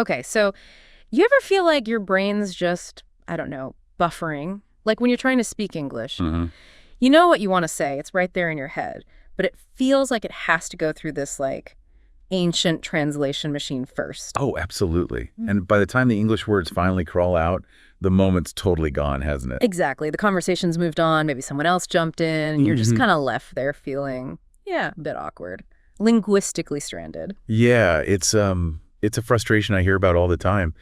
Okay, so you ever feel like your brain's just, I don't know, buffering? Like when you're trying to speak English, Hmm. you know what you want to say, it's right there in your head, but it feels like it has to go through this, like, ancient translation machine first. Oh, absolutely. Mm. And by the time the English words finally crawl out, the moment's totally gone, hasn't it? Exactly. The conversation's moved on, maybe someone else jumped in, and you're just Hmm. kind of left there feeling, yeah, a bit awkward. Linguistically stranded. Yeah, it's a frustration I hear about all the time.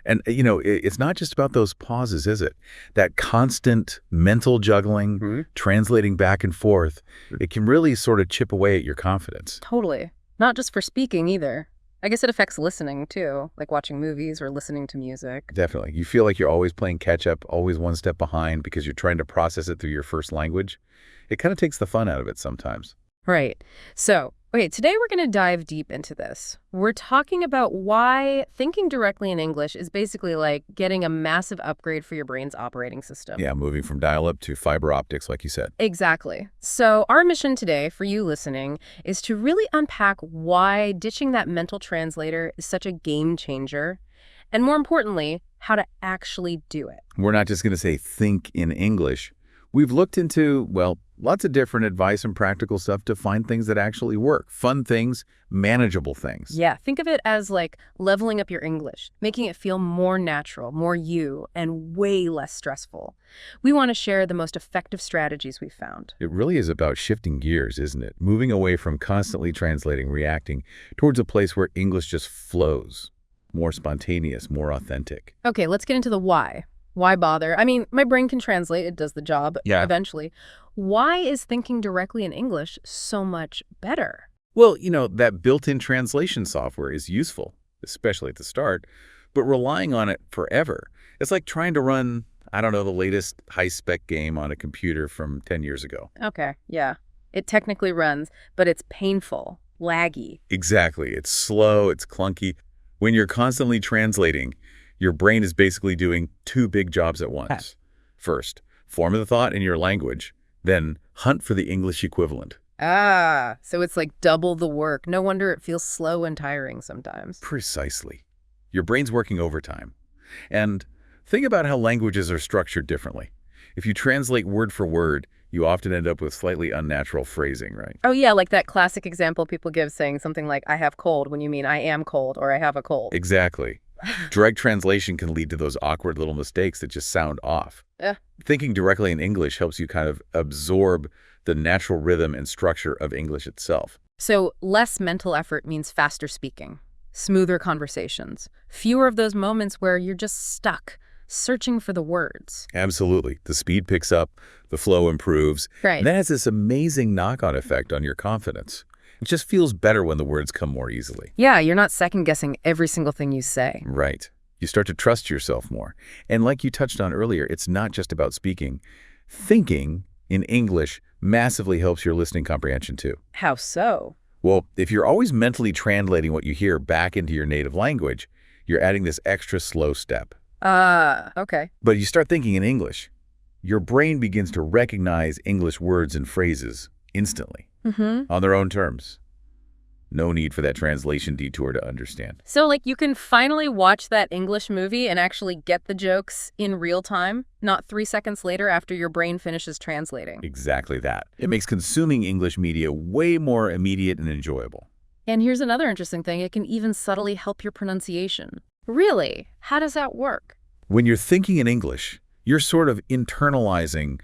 And it's not just about those pauses, is it? That constant mental juggling, translating back and forth, it can really sort of chip away at your confidence. Totally. Not just for speaking either. I guess it affects listening too, like watching movies or listening to music. Definitely. You feel like you're always playing catch up, always one step behind because you're trying to process it through your first language. It kind of takes the fun out of it sometimes. Right. So, okay, today we're going to dive deep into this. We're talking about why thinking directly in English is basically like getting a massive upgrade for your brain's operating system. Yeah, moving from dial-up to fiber optics, like you said. Exactly. So our mission today for you listening is to really unpack why ditching that mental translator is such a game changer, and more importantly, how to actually do it. We're not just going to say think in English. We've looked into, well, lots of different advice and practical stuff to find things that actually work. Fun things, manageable things. Yeah, think of it as like leveling up your English, making it feel more natural, more you, and way less stressful. We want to share the most effective strategies we've found. It really is about shifting gears, isn't it? Moving away from constantly translating, reacting, towards a place where English just flows. More spontaneous, more authentic. Okay, let's get into the why. Why bother? I mean, my brain can translate, it does the job eventually. Why is thinking directly in English so much better? Well, that built-in translation software is useful, especially at the start, but relying on it forever, it's like trying to run, I don't know, the latest high-spec game on a computer from 10 years ago. Okay, yeah. It technically runs, but it's painful, laggy. Exactly. It's slow, it's clunky. When you're constantly translating, your brain is basically doing two big jobs at once. First, form the thought in your language, then hunt for the English equivalent. Ah, so it's like double the work. No wonder it feels slow and tiring sometimes. Precisely. Your brain's working overtime. And think about how languages are structured differently. If you translate word for word, you often end up with slightly unnatural phrasing, right? Oh yeah, like that classic example people give saying something like, I have cold, when you mean I am cold or I have a cold. Exactly. Direct translation can lead to those awkward little mistakes that just sound off. Yeah. Thinking directly in English helps you kind of absorb the natural rhythm and structure of English itself. So less mental effort means faster speaking, smoother conversations, fewer of those moments where you're just stuck, searching for the words. Absolutely. The speed picks up, the flow improves. Right. And that has this amazing knock-on effect on your confidence. It just feels better when the words come more easily. Yeah, you're not second-guessing every single thing you say. Right. You start to trust yourself more. And like you touched on earlier, it's not just about speaking. Thinking in English massively helps your listening comprehension too. How so? Well, if you're always mentally translating what you hear back into your native language, you're adding this extra slow step. Okay. But you start thinking in English, your brain begins to recognize English words and phrases instantly on their own terms. No need for that translation detour to understand. So, like, you can finally watch that English movie and actually get the jokes in real time, not 3 seconds later after your brain finishes translating. Exactly that. It makes consuming English media way more immediate and enjoyable. And here's another interesting thing. It can even subtly help your pronunciation. Really? How does that work? When you're thinking in English, you're sort of internalizing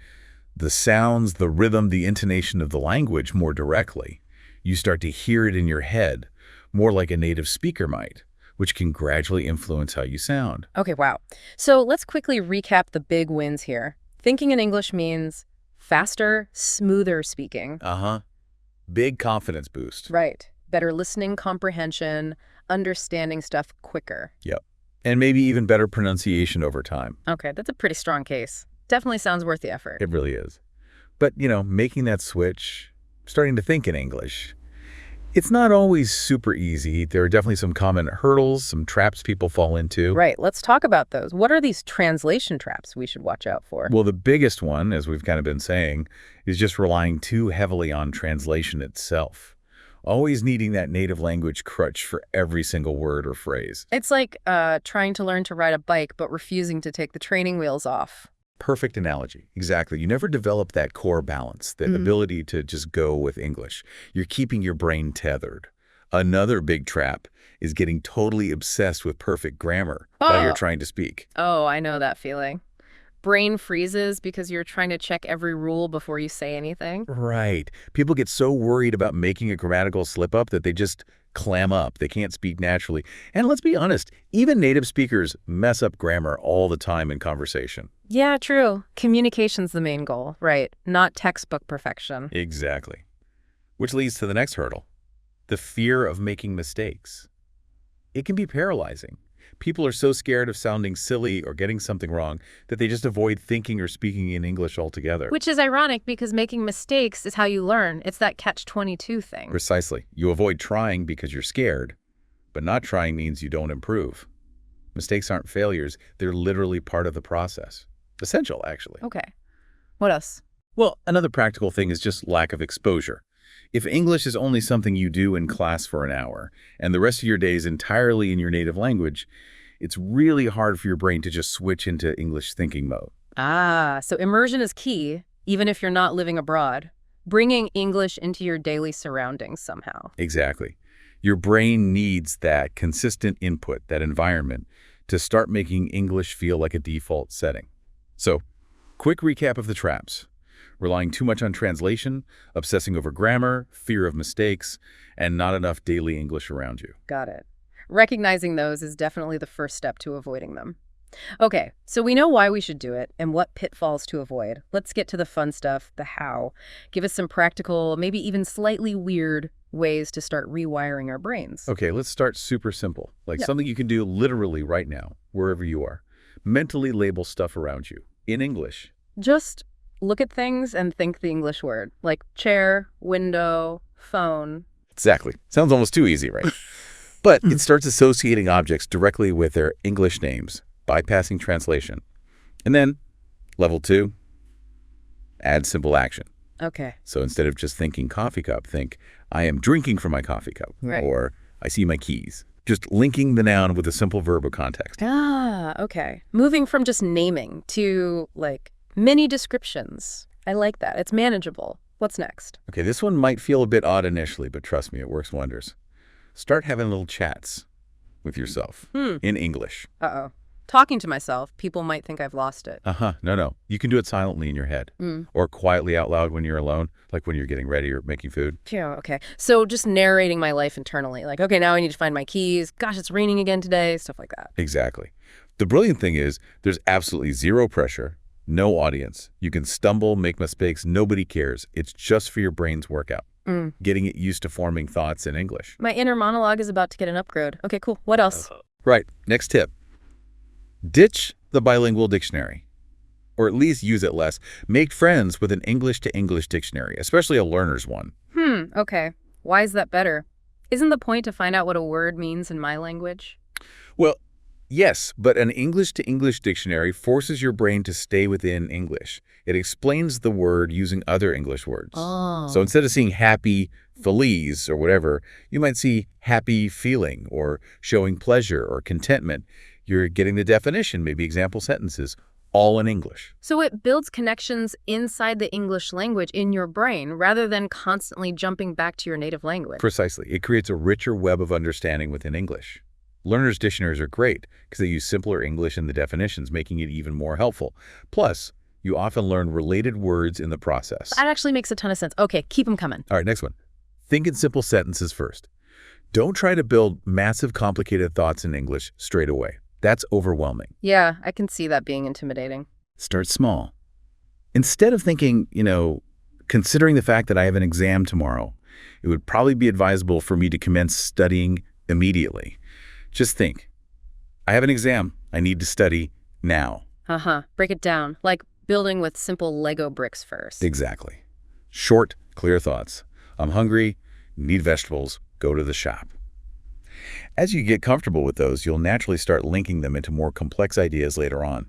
the sounds, the rhythm, the intonation of the language more directly. You start to hear it in your head, more like a native speaker might, which can gradually influence how you sound. Okay, wow. So let's quickly recap the big wins here. Thinking in English means faster, smoother speaking. Big confidence boost. Right. Better listening comprehension, understanding stuff quicker. Yep. And maybe even better pronunciation over time. Okay, that's a pretty strong case. Definitely sounds worth the effort. It really is. But, making that switch, starting to think in English, it's not always super easy. There are definitely some common hurdles, some traps people fall into. Right. Let's talk about those. What are these translation traps we should watch out for? Well, the biggest one, as we've kind of been saying, is just relying too heavily on translation itself. always needing that native language crutch for every single word or phrase. It's like trying to learn to ride a bike but refusing to take the training wheels off. Perfect analogy. Exactly. You never develop that core balance, that ability to just go with English. You're keeping your brain tethered. Another big trap is getting totally obsessed with perfect grammar while you're trying to speak. Oh, I know that feeling. Brain freezes because you're trying to check every rule before you say anything. Right. People get so worried about making a grammatical slip-up that they just clam up. They can't speak naturally. And let's be honest, even native speakers mess up grammar all the time in conversation. Yeah, true. Communication's the main goal, right? Not textbook perfection. Exactly. Which leads to the next hurdle, the fear of making mistakes. It can be paralyzing. People are so scared of sounding silly or getting something wrong that they just avoid thinking or speaking in English altogether. Which is ironic because making mistakes is how you learn. It's that catch-22 thing. Precisely. You avoid trying because you're scared, but not trying means you don't improve. Mistakes aren't failures. They're literally part of the process. Essential, actually. Okay. What else? Well, another practical thing is just lack of exposure. If English is only something you do in class for an hour, and the rest of your day is entirely in your native language, it's really hard for your brain to just switch into English thinking mode. So immersion is key, even if you're not living abroad. Bringing English into your daily surroundings somehow. Exactly. Your brain needs that consistent input, that environment, to start making English feel like a default setting. So, quick recap of the traps. Relying too much on translation, obsessing over grammar, fear of mistakes, and not enough daily English around you. Got it. Recognizing those is definitely the first step to avoiding them. Okay, so we know why we should do it and what pitfalls to avoid. Let's get to the fun stuff, the how. Give us some practical, maybe even slightly weird ways to start rewiring our brains. Okay, let's start super simple, like something you can do literally right now, wherever you are. Mentally label stuff around you, in English. Just look at things and think the English word, like chair, window, phone. Exactly. Sounds almost too easy, right? But it starts associating objects directly with their English names, bypassing translation. And then, level 2, add simple action. Okay. So instead of just thinking coffee cup, think, I am drinking from my coffee cup. Right. Or, I see my keys. Just linking the noun with a simple verb of context. Okay. Moving from just naming to, like, mini descriptions. I like that. It's manageable. What's next? Okay, this one might feel a bit odd initially, but trust me, it works wonders. Start having little chats with yourself in English. Uh-oh. Talking to myself, people might think I've lost it. No. You can do it silently in your head or quietly out loud when you're alone, like when you're getting ready or making food. Yeah, okay. So just narrating my life internally. Like, okay, now I need to find my keys. Gosh, it's raining again today. Stuff like that. Exactly. The brilliant thing is there's absolutely zero pressure, no audience. You can stumble, make mistakes. Nobody cares. It's just for your brain's workout. Getting it used to forming thoughts in English. My inner monologue is about to get an upgrade. Okay, cool. What else? Right. Next tip. Ditch the bilingual dictionary, or at least use it less. Make friends with an English-to-English dictionary, especially a learner's one. Okay. Why is that better? Isn't the point to find out what a word means in my language? Well, yes, but an English-to-English dictionary forces your brain to stay within English. It explains the word using other English words. So instead of seeing happy, feliz, or whatever, you might see happy feeling or showing pleasure or contentment. You're getting the definition, maybe example sentences, all in English. So it builds connections inside the English language in your brain rather than constantly jumping back to your native language. Precisely. It creates a richer web of understanding within English. Learners' dictionaries are great because they use simpler English in the definitions, making it even more helpful. Plus, you often learn related words in the process. That actually makes a ton of sense. Okay, keep them coming. All right, next one. Think in simple sentences first. Don't try to build massive, complicated thoughts in English straight away. That's overwhelming. Yeah, I can see that being intimidating. Start small. Instead of thinking, considering the fact that I have an exam tomorrow, it would probably be advisable for me to commence studying immediately. Just think, I have an exam. I need to study now. Break it down, like building with simple Lego bricks first. Exactly. Short, clear thoughts. I'm hungry, need vegetables, go to the shop. As you get comfortable with those, you'll naturally start linking them into more complex ideas later on.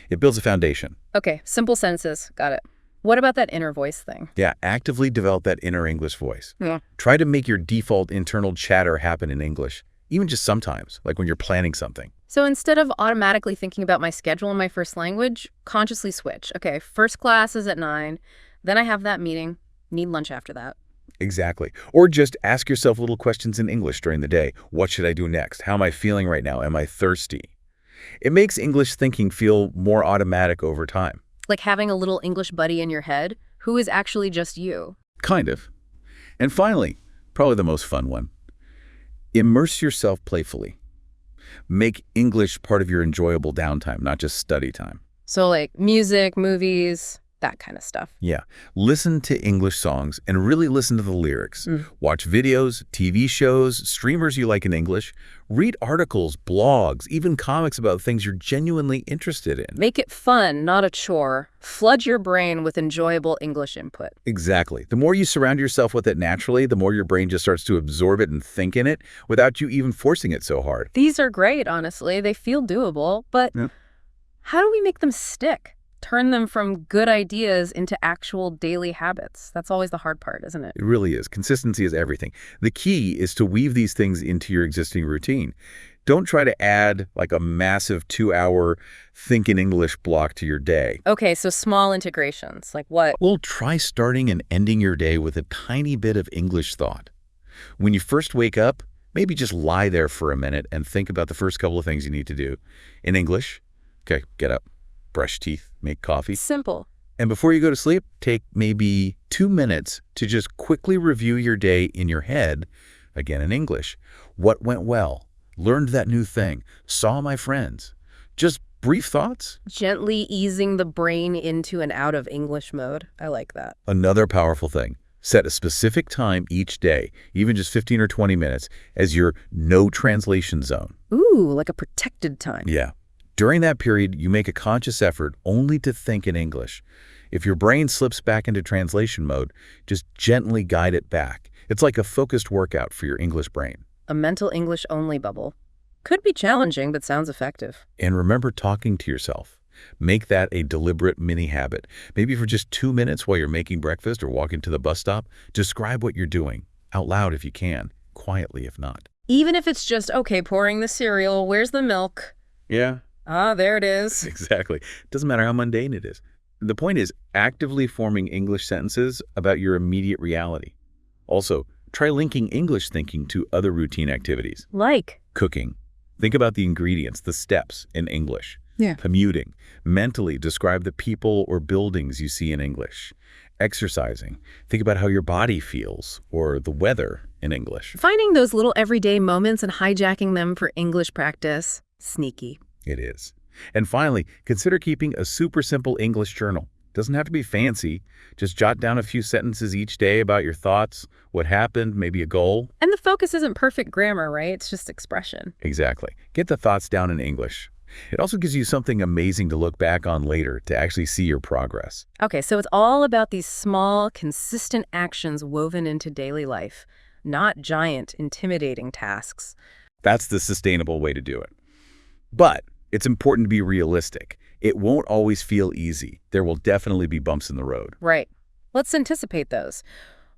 It builds a foundation. Okay, simple sentences. Got it. What about that inner voice thing? Yeah, actively develop that inner English voice. Yeah. Try to make your default internal chatter happen in English, even just sometimes, like when you're planning something. So instead of automatically thinking about my schedule in my first language, consciously switch. Okay, first class is at 9, then I have that meeting, need lunch after that. Exactly. Or just ask yourself little questions in English during the day. What should I do next? How am I feeling right now? Am I thirsty? It makes English thinking feel more automatic over time. Like having a little English buddy in your head who is actually just you. Kind of. And finally, probably the most fun one, immerse yourself playfully. Make English part of your enjoyable downtime, not just study time. So like music, movies, that kind of stuff. Yeah. Listen to English songs and really listen to the lyrics. Mm. Watch videos, TV shows, streamers you like in English. Read articles, blogs, even comics about things you're genuinely interested in. Make it fun, not a chore. Flood your brain with enjoyable English input. Exactly. The more you surround yourself with it naturally, the more your brain just starts to absorb it and think in it without you even forcing it so hard. These are great, honestly. They feel doable, but Yeah. how do we make them stick? Turn them from good ideas into actual daily habits. That's always the hard part, isn't it? It really is. Consistency is everything. The key is to weave these things into your existing routine. Don't try to add like a massive 2-hour think in English block to your day. Okay, so small integrations, like what? Well, try starting and ending your day with a tiny bit of English thought. When you first wake up, maybe just lie there for a minute and think about the first couple of things you need to do. In English, okay, get up, brush teeth, make coffee. Simple. And before you go to sleep, take maybe 2 minutes to just quickly review your day in your head, again in English. What went well? Learned that new thing? Saw my friends? Just brief thoughts? Gently easing the brain into and out of English mode. I like that. Another powerful thing. Set a specific time each day, even just 15 or 20 minutes, as your no translation zone. Ooh, like a protected time. Yeah. During that period, you make a conscious effort only to think in English. If your brain slips back into translation mode, just gently guide it back. It's like a focused workout for your English brain. A mental English only bubble. Could be challenging, but sounds effective. And remember talking to yourself. Make that a deliberate mini habit. Maybe for just 2 minutes while you're making breakfast or walking to the bus stop, describe what you're doing, out loud if you can, quietly if not. Even if it's just, okay, pouring the cereal, where's the milk? Yeah. Ah, there it is. Exactly. Doesn't matter how mundane it is. The point is actively forming English sentences about your immediate reality. Also, try linking English thinking to other routine activities. Like? Cooking. Think about the ingredients, the steps in English. Yeah. Commuting. Mentally describe the people or buildings you see in English. Exercising. Think about how your body feels or the weather in English. Finding those little everyday moments and hijacking them for English practice. Sneaky. It is. And finally, consider keeping a super simple English journal. Doesn't have to be fancy. Just jot down a few sentences each day about your thoughts, what happened, maybe a goal. And the focus isn't perfect grammar, right? It's just expression. Exactly. Get the thoughts down in English. It also gives you something amazing to look back on later to actually see your progress. Okay, so it's all about these small, consistent actions woven into daily life, not giant, intimidating tasks. That's the sustainable way to do it. But it's important to be realistic. It won't always feel easy. There will definitely be bumps in the road. Right. Let's anticipate those.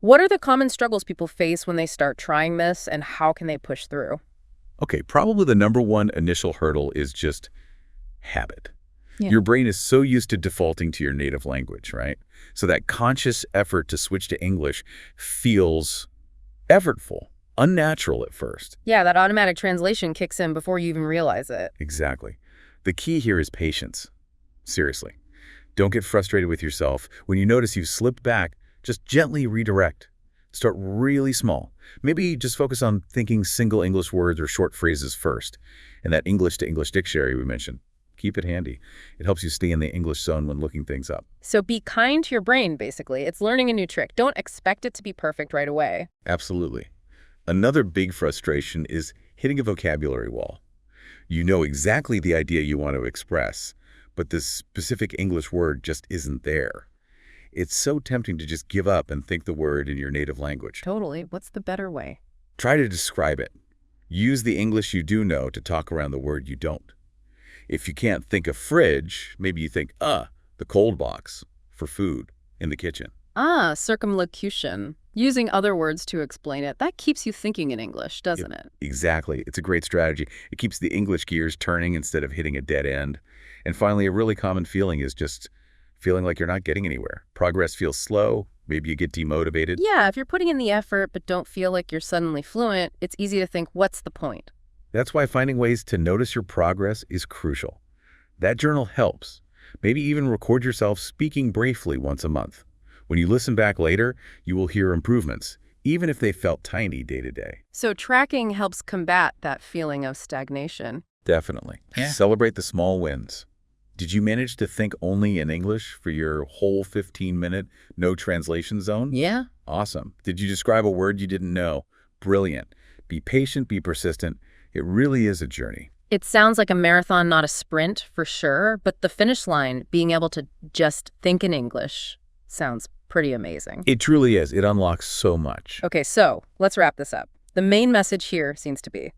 What are the common struggles people face when they start trying this, and how can they push through? Okay, probably the number one initial hurdle is just habit. Yeah. Your brain is so used to defaulting to your native language, right? So that conscious effort to switch to English feels effortful, unnatural at first. Yeah, that automatic translation kicks in before you even realize it. Exactly. The key here is patience. Seriously. Don't get frustrated with yourself. When you notice you've slipped back, just gently redirect. Start really small. Maybe just focus on thinking single English words or short phrases first. And that English to English dictionary we mentioned, keep it handy. It helps you stay in the English zone when looking things up. So be kind to your brain, basically. It's learning a new trick. Don't expect it to be perfect right away. Absolutely. Another big frustration is hitting a vocabulary wall. You know exactly the idea you want to express, but this specific English word just isn't there. It's so tempting to just give up and think the word in your native language. Totally. What's the better way? Try to describe it. Use the English you do know to talk around the word you don't. If you can't think of fridge, maybe you think, the cold box for food in the kitchen. Ah, circumlocution. Using other words to explain it, that keeps you thinking in English, Yep, doesn't it? exactly. It's a great strategy. It keeps the English gears turning instead of hitting a dead end. And finally, a really common feeling is just feeling like you're not getting anywhere. Progress feels slow. Maybe you get demotivated. Yeah, if you're putting in the effort but don't feel like you're suddenly fluent, it's easy to think, what's the point? That's why finding ways to notice your progress is crucial. That journal helps. Maybe even record yourself speaking briefly once a month. When you listen back later, you will hear improvements, even if they felt tiny day to day. So tracking helps combat that feeling of stagnation. Definitely. Yeah. Celebrate the small wins. Did you manage to think only in English for your whole 15-minute no translation zone? Yeah. Awesome. Did you describe a word you didn't know? Brilliant. Be patient, be persistent. It really is a journey. It sounds like a marathon, not a sprint, for sure, but the finish line, being able to just think in English, sounds pretty amazing. It truly is. It unlocks so much. Okay, so let's wrap this up. The main message here seems to be,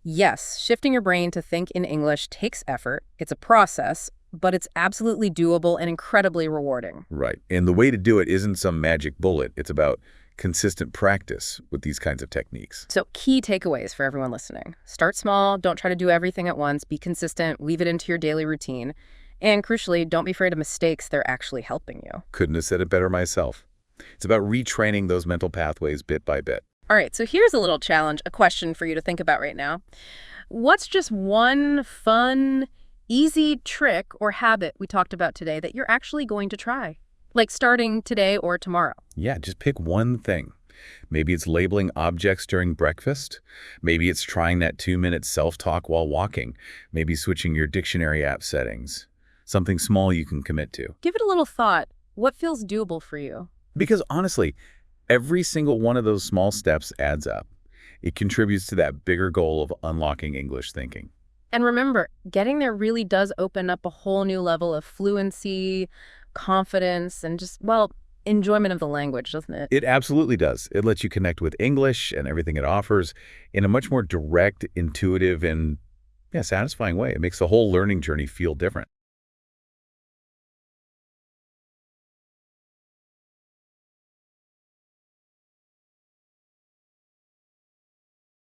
yes, shifting your brain to think in English takes effort. It's a process, but it's absolutely doable and incredibly rewarding. Right. And the way to do it isn't some magic bullet. It's about consistent practice with these kinds of techniques. So key takeaways for everyone listening. Start small, don't try to do everything at once, be consistent, weave it into your daily routine. And crucially, don't be afraid of mistakes, they're actually helping you. Couldn't have said it better myself. It's about retraining those mental pathways bit by bit. All right, so here's a little challenge, a question for you to think about right now. What's just one fun, easy trick or habit we talked about today that you're actually going to try? Like starting today or tomorrow? Yeah, just pick one thing. Maybe it's labeling objects during breakfast. Maybe it's trying that 2-minute self-talk while walking. Maybe switching your dictionary app settings. Something small you can commit to. Give it a little thought. What feels doable for you? Because honestly, every single one of those small steps adds up. It contributes to that bigger goal of unlocking English thinking. And remember, getting there really does open up a whole new level of fluency, confidence, and just, well, enjoyment of the language, doesn't it? It absolutely does. It lets you connect with English and everything it offers in a much more direct, intuitive, and satisfying way. It makes the whole learning journey feel different.